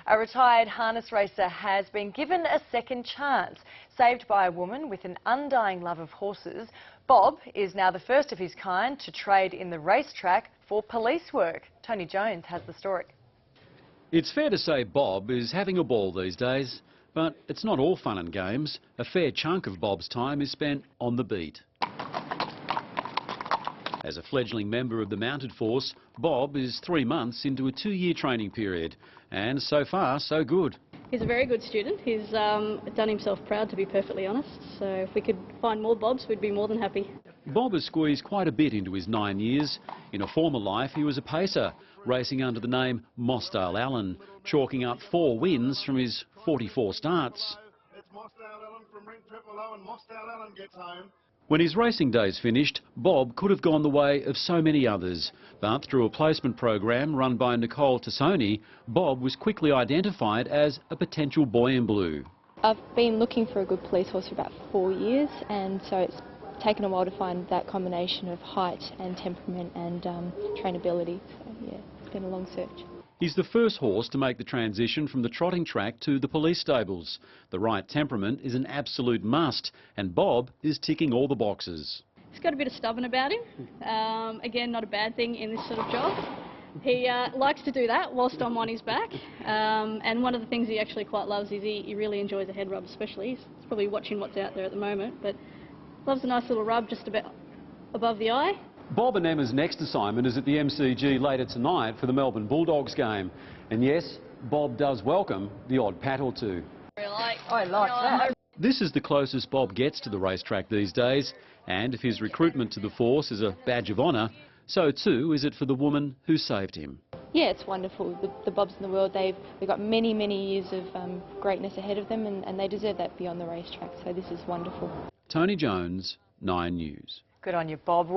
A retired harness racer has been given a second chance. Saved by a woman with an undying love of horses, Bob is now the first of his kind to trade in the racetrack for police work. Tony Jones has the story. It's fair to say Bob is having a ball these days, but it's not all fun and games. A fair chunk of Bob's time is spent on the beat. As a fledgling member of the mounted force, Bob is 3 months into a 2-year training period, and so far so good. He's a very good student. He's done himself proud, to be perfectly honest, so if we could find more Bobs, we'd be more than happy. Bob has squeezed quite a bit into his 9 years. In a former life he was a pacer, racing under the name Mossdale Allen, chalking up 4 wins from his 44 starts. It's Mossdale Allen from ring 000 and Mossdale Allen gets home. When his racing days finished, Bob could have gone the way of so many others, but through a placement program run by Nicole Tassoni, Bob was quickly identified as a potential boy in blue. I've been looking for a good police horse for about 4 years, and so it's taken a while to find that combination of height and temperament and trainability. So yeah, it's been a long search. He's the first horse to make the transition from the trotting track to the police stables. The right temperament is an absolute must, and Bob is ticking all the boxes. He's got a bit of stubborn about him. Again, not a bad thing in this sort of job. He likes to do that whilst I'm on his back, and one of the things he actually quite loves is he really enjoys a head rub especially. He's probably watching what's out there at the moment, but loves a nice little rub just about above the eye. Bob and Emma's next assignment is at the MCG later tonight for the Melbourne Bulldogs game. And yes, Bob does welcome the odd pat or two. I like that. This is the closest Bob gets to the racetrack these days, and if his recruitment to the force is a badge of honour, so too is it for the woman who saved him. Yeah, it's wonderful. The Bobs in the world, they've got many, many years of greatness ahead of them, and they deserve that beyond the racetrack, so this is wonderful. Tony Jones, 9 News. Good on you, Bob.